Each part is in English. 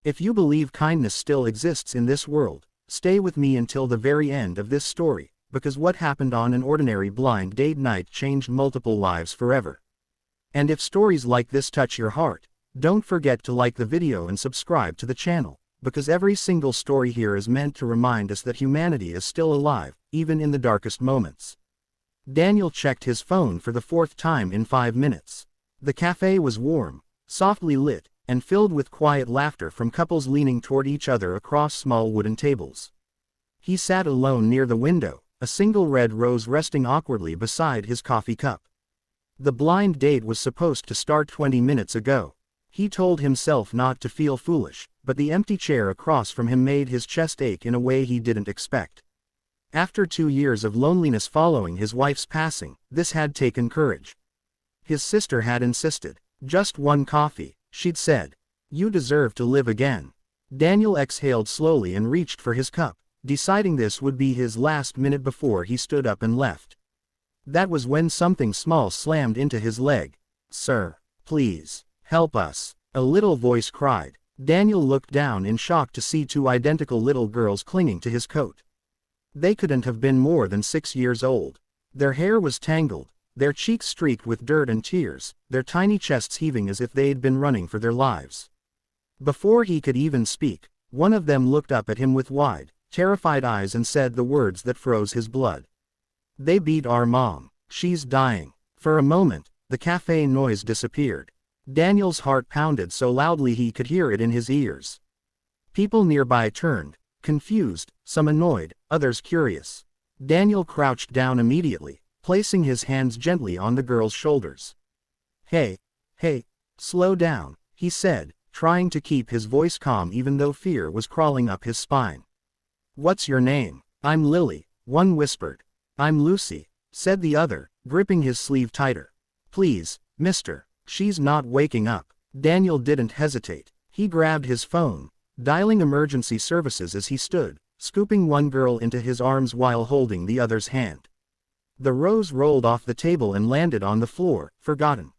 If you believe kindness still exists in this world, stay with me until the very end of this story, because what happened on an ordinary blind date night changed multiple lives forever. And if stories like this touch your heart, don't forget to like the video and subscribe to the channel, because every single story here is meant to remind us that humanity is still alive, even in the darkest moments. Daniel checked his phone for the 4th time in 5 minutes. The cafe was warm, softly lit, and filled with quiet laughter from couples leaning toward each other across small wooden tables. He sat alone near the window, a single red rose resting awkwardly beside his coffee cup. The blind date was supposed to start 20 minutes ago. He told himself not to feel foolish, but the empty chair across from him made his chest ache in a way he didn't expect. After 2 years of loneliness following his wife's passing, this had taken courage. His sister had insisted. "Just one coffee," she'd said. "You deserve to live again." Daniel exhaled slowly and reached for his cup, deciding this would be his last minute before he stood up and left. That was when something small slammed into his leg. "Sir, please, help us," a little voice cried. Daniel looked down in shock to see 2 identical little girls clinging to his coat. They couldn't have been more than 6 years old. Their hair was tangled, their cheeks streaked with dirt and tears, their tiny chests heaving as if they'd been running for their lives. Before he could even speak, one of them looked up at him with wide, terrified eyes and said the words that froze his blood. "They beat our mom. She's dying." For a moment, the cafe noise disappeared. Daniel's heart pounded so loudly he could hear it in his ears. People nearby turned, confused, some annoyed, others curious. Daniel crouched down immediately, placing his hands gently on the girl's shoulders. Hey, slow down," he said, trying to keep his voice calm even though fear was crawling up his spine. "What's your name?" "I'm Lily," one whispered. "I'm Lucy," said the other, gripping his sleeve tighter. "Please, mister, she's not waking up." Daniel didn't hesitate. He grabbed his phone, dialing emergency services as he stood, scooping one girl into his arms while holding the other's hand. The rose rolled off the table and landed on the floor, forgotten.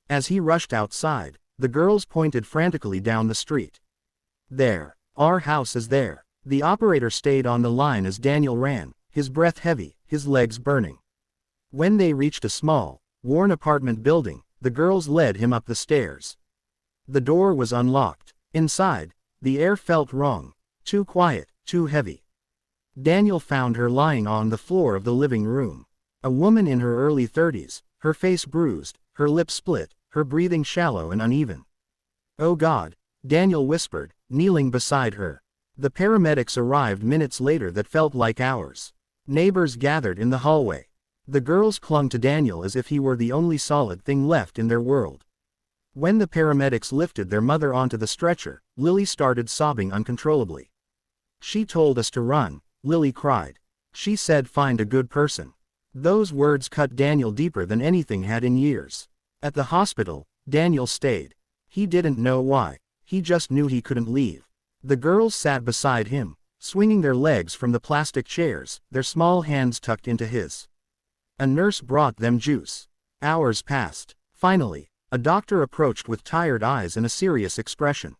As he rushed outside, the girls pointed frantically down the street. "There. Our house is there." The operator stayed on the line as Daniel ran, his breath heavy, his legs burning. When they reached a small, worn apartment building, the girls led him up the stairs. The door was unlocked. Inside, the air felt wrong, too quiet, too heavy. Daniel found her lying on the floor of the living room. A woman in her early 30s, her face bruised, her lips split, her breathing shallow and uneven. "Oh God," Daniel whispered, kneeling beside her. The paramedics arrived minutes later that felt like hours. Neighbors gathered in the hallway. The girls clung to Daniel as if he were the only solid thing left in their world. When the paramedics lifted their mother onto the stretcher, Lily started sobbing uncontrollably. "She told us to run," Lily cried. "She said find a good person." Those words cut Daniel deeper than anything had in years. At the hospital, Daniel stayed. He didn't know why, he just knew he couldn't leave. The girls sat beside him, swinging their legs from the plastic chairs, their small hands tucked into his. A nurse brought them juice. Hours passed. Finally, a doctor approached with tired eyes and a serious expression.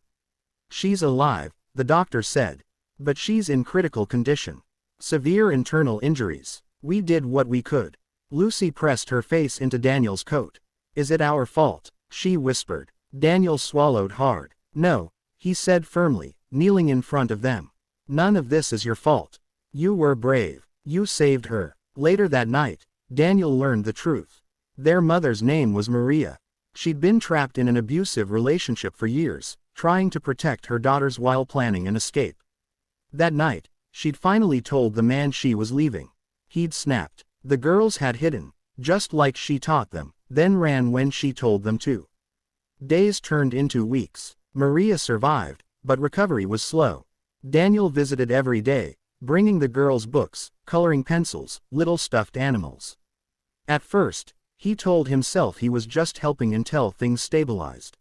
"She's alive," the doctor said. "But she's in critical condition. Severe internal injuries. We did what we could." Lucy pressed her face into Daniel's coat. "Is it our fault?" she whispered. Daniel swallowed hard. "No," he said firmly, kneeling in front of them. "None of this is your fault. You were brave. You saved her." Later that night, Daniel learned the truth. Their mother's name was Maria. She'd been trapped in an abusive relationship for years, trying to protect her daughters while planning an escape. That night, she'd finally told the man she was leaving. He'd snapped. The girls had hidden, just like she taught them, then ran when she told them to. Days turned into weeks. Maria survived, but recovery was slow. Daniel visited every day, bringing the girls books, coloring pencils, little stuffed animals. At first, he told himself he was just helping until things stabilized.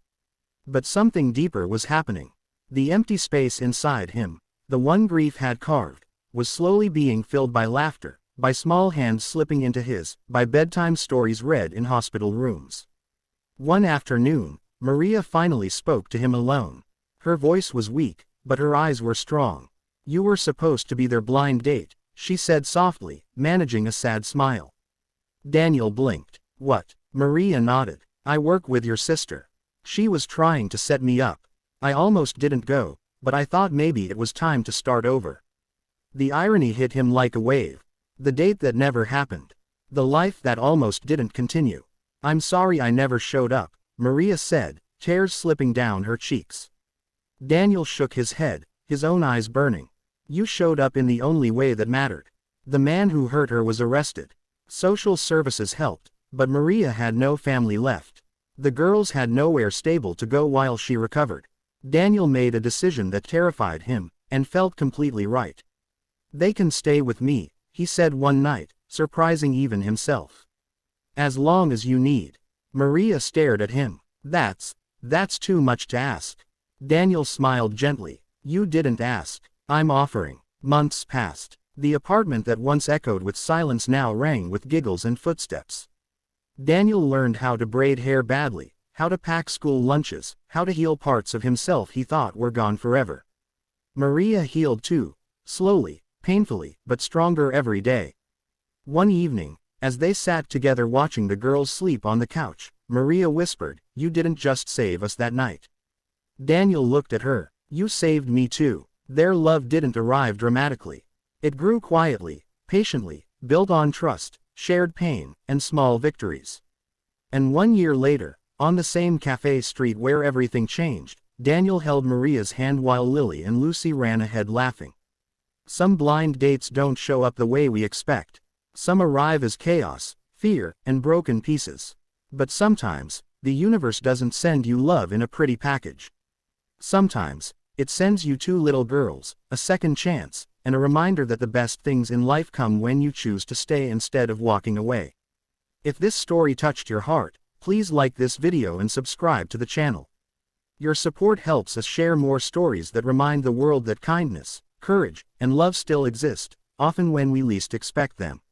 But something deeper was happening. The empty space inside him, the one grief had carved, was slowly being filled by laughter, by small hands slipping into his, by bedtime stories read in hospital rooms. One afternoon, Maria finally spoke to him alone. Her voice was weak, but her eyes were strong. You were supposed to be their blind date, she said softly, managing a sad smile. Daniel blinked. What? Maria nodded. I work with your sister. She was trying to set me up. I almost didn't go, but I thought maybe it was time to start over. The irony hit him like a wave. The date that never happened. The life that almost didn't continue. I'm sorry I never showed up, Maria said, tears slipping down her cheeks. Daniel shook his head, his own eyes burning. You showed up in the only way that mattered. The man who hurt her was arrested. Social services helped, but Maria had no family left. The girls had nowhere stable to go while she recovered. Daniel made a decision that terrified him, and felt completely right. They can stay with me, he said one night, surprising even himself. As long as you need. Maria stared at him. That's too much to ask. Daniel smiled gently. You didn't ask. I'm offering. Months passed. The apartment that once echoed with silence now rang with giggles and footsteps. Daniel learned how to braid hair badly, how to pack school lunches, how to heal parts of himself he thought were gone forever. Maria healed too, slowly, painfully, but stronger every day. One evening, as they sat together watching the girls sleep on the couch, Maria whispered, "You didn't just save us that night." Daniel looked at her. "You saved me too." Their love didn't arrive dramatically. It grew quietly, patiently, built on trust, shared pain, and small victories. And 1 year later, on the same cafe street where everything changed, Daniel held Maria's hand while Lily and Lucy ran ahead laughing. Some blind dates don't show up the way we expect. Some arrive as chaos, fear, and broken pieces. But sometimes, the universe doesn't send you love in a pretty package. Sometimes, it sends you two little girls, a second chance, and a reminder that the best things in life come when you choose to stay instead of walking away. If this story touched your heart, please like this video and subscribe to the channel. Your support helps us share more stories that remind the world that kindness, courage, and love still exist, often when we least expect them.